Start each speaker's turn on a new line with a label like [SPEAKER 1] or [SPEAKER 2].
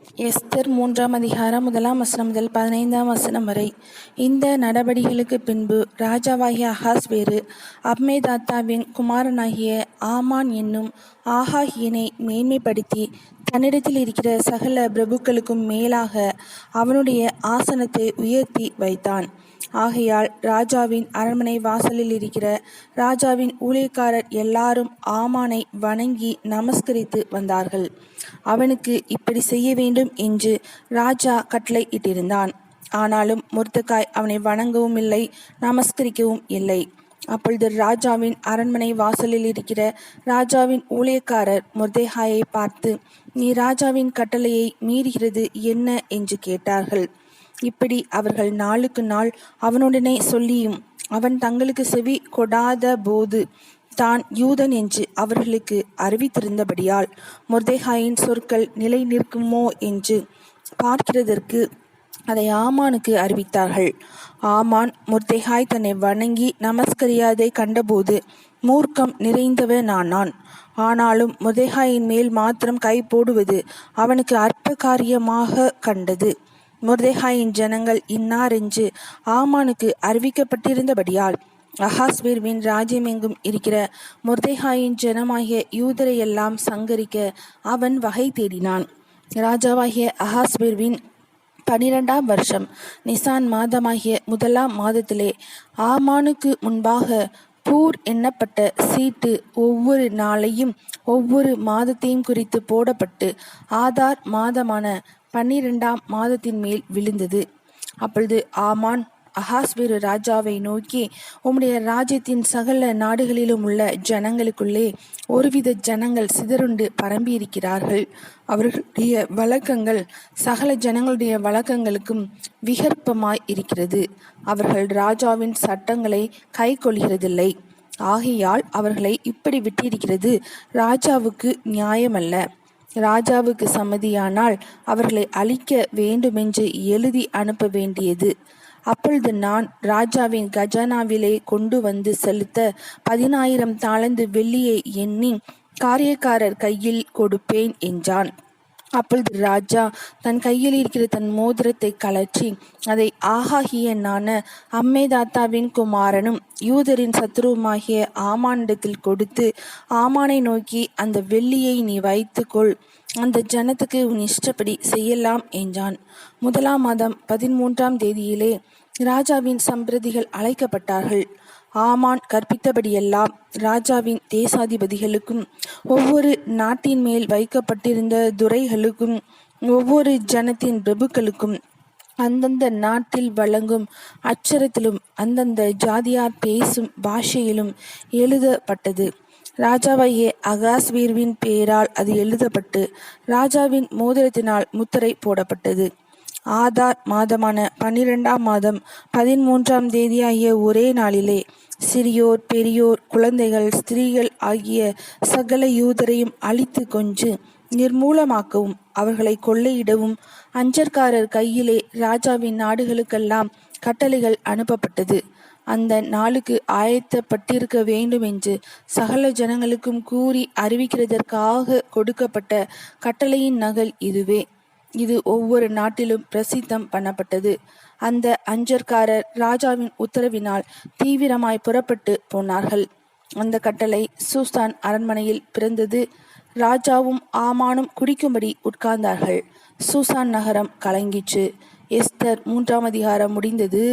[SPEAKER 1] Esther 3ஆம் அதிகாரம் 1ஆம் வசனம் முதல் 15ஆம் வசனம் வரை. இந்த நடபடிகளுக்கு பின்பு ராஜாவாகிய அகாஸ்வேரு அம்மெதாத்தாவின் குமாரனாகிய ஆமான் என்னும் ஆகாகியனை மேன்மைப்படுத்தி தன்னிடத்தில் இருக்கிற சகல பிரபுக்களுக்கும் மேலாக அவனுடைய ஆசனத்தை உயர்த்தி வைத்தான். ஆகையால் ராஜாவின் அரண்மனை வாசலில் இருக்கிற ராஜாவின் ஊழியக்காரர் எல்லாரும் ஆமானை வணங்கி நமஸ்கரித்து வந்தார்கள். அவனுக்கு இப்படி செய்ய வேண்டும் என்று ராஜா கட்டளை இட்டிருந்தான். ஆனாலும் மொர்தெகாய் அவனை வணங்கவும் இல்லை, நமஸ்கரிக்கவும் இல்லை. அப்பொழுது ராஜாவின் அரண்மனை வாசலில் இருக்கிற ராஜாவின் ஊழியக்காரர் மொர்தெகாயை பார்த்து, நீ ராஜாவின் கட்டளையை மீறுகிறது என்ன என்று கேட்டார்கள். இப்படி அவர்கள் நாளுக்கு நாள் அவனுடனே சொல்லியும் அவன் தங்களுக்கு செவி கொடாத போது தான் யூதன் என்று அவர்களுக்கு அறிவித்திருந்தபடியால் மொர்தெகாயின் சொற்கள் நிலை நிற்குமோ என்று பார்க்கிறதற்கு அதை ஆமானுக்கு அறிவித்தார்கள். ஆமான் மொர்தெகாய் தன்னை வணங்கி நமஸ்கரியாதை கண்டபோது மூர்க்கம் நிறைந்தவனானான். ஆனாலும் மொர்தெகாயின் மேல் மாத்திரம் கை போடுவது அவனுக்கு அற்ப காரியமாக கண்டது. மொர்தெகாயின் ஜனங்கள் இன்னாரென்று ஆமானுக்கு அறிவிக்கப்பட்டிருந்தபடியால் அகாஸ்வேருவின் ராஜ்யமெங்கும் இருக்கிற மொர்தெகாயின் ஜனமாகிய யூதரையெல்லாம் சங்கரிக்க அவன் வகை தேடினான். ராஜாவாகிய அகாஸ்வேருவின் 12ஆம் வருஷம் நிசான் மாதமாகிய 1ஆம் மாதத்திலே ஆமானுக்கு முன்பாக பூர் எண்ணப்பட்ட சீட்டு ஒவ்வொரு நாளையும் ஒவ்வொரு மாதத்தையும் குறித்து போடப்பட்டு ஆதார் மாதமான 12ஆம் மாதத்தின் மேல் விழுந்தது. அப்பொழுது ஆமான் அகாஸ்வேரு ராஜாவை நோக்கி, உம்முடைய ராஜ்யத்தின் சகல நாடுகளிலும் உள்ள ஜனங்களுக்குள்ளே ஒருவித ஜனங்கள் சிதறுண்டு பரம்பியிருக்கிறார்கள். அவர்களுடைய வழக்கங்கள் சகல ஜனங்களுடைய வழக்கங்களுக்கும் விகற்பமாய் இருக்கிறது. அவர்கள் ராஜாவின் சட்டங்களை கை கொள்கிறதில்லை. ஆகையால் அவர்களை இப்படி விட்டிருக்கிறது ராஜாவுக்கு நியாயமல்ல. ராஜாவுக்கு சம்மதியானால் அவர்களை அழிக்க வேண்டுமென்று எழுதி அனுப்ப வேண்டியது. அப்பொழுது நான் ராஜாவின் கஜானாவிலே கொண்டு வந்து செலுத்த 10,000 தாலந்து வெள்ளியை எண்ணி காரியக்காரர் கையில் கொடுப்பேன் என்றான். அப்பொழுது ராஜா தன் கையில் இருக்கிற தன் மோதிரத்தை கழற்றி அதை ஆகாகியனான அம்மெதாத்தாவின் குமாரனும் யூதரின் சத்துருவுமாகிய ஆமானிடத்தில் கொடுத்து, ஆமானை நோக்கி, அந்த வெள்ளியை நீ வைத்துக்கொள், அந்த ஜனத்துக்கு உன் இஷ்டப்படி செய்யலாம் என்றான். 1ஆம் மாதம் 13ஆம் தேதியிலே ராஜாவின் சம்பிரதிகள் அழைக்கப்பட்டார்கள். ஆமான் கற்பித்தபடியெல்லாம் ராஜாவின் தேசாதிபதிகளுக்கும் ஒவ்வொரு நாட்டின் மேல் வைக்கப்பட்டிருந்த துரைகளுக்கும் ஒவ்வொரு ஜனத்தின் பிரபுக்களுக்கும் அந்தந்த நாட்டில் வழங்கும் அச்சரத்திலும் அந்தந்த ஜாதியார் பேசும் பாஷையிலும் எழுதப்பட்டது. ராஜாவாகிய அகாஸ்வேருவின் பெயரால் அது எழுதப்பட்டு ராஜாவின் மோதிரத்தினால் முத்திரை போடப்பட்டது. ஆதார் மாதமான 12ஆம் மாதம் 13ஆம் தேதியாகிய ஒரே நாளிலே சிறியோர் பெரியோர் குழந்தைகள் ஸ்திரீகள் ஆகிய சகல யூதரையும் அழித்து கொன்று நிர்மூலமாக்கவும் அவர்களை கொள்ளையிடவும் அஞ்சற்காரர் கையிலே ராஜாவின் நாடுகளுக்கெல்லாம் கட்டளைகள் அனுப்பப்பட்டது. அந்த நாளுக்கு ஆயத்தப்பட்டிருக்க வேண்டும் என்று சகல ஜனங்களுக்கும் கூறி அறிவிக்கிறதற்காக கொடுக்கப்பட்ட கட்டளையின் நகல் இதுவே. இது ஒவ்வொரு நாட்டிலும் பிரசித்தம் பண்ணப்பட்டது. அந்த அஞ்சற்காரர் ராஜாவின் உத்தரவினால் தீவிரமாய் புறப்பட்டு போனார்கள். அந்த கட்டளை சூசான் அரண்மனையில் பிறந்தது. ராஜாவும் ஆமானும் குடிக்கும்படி உட்கார்ந்தார்கள். சூசான் நகரம் கலங்கிற்று. எஸ்தர் 3ஆம் அதிகாரம் முடிந்தது.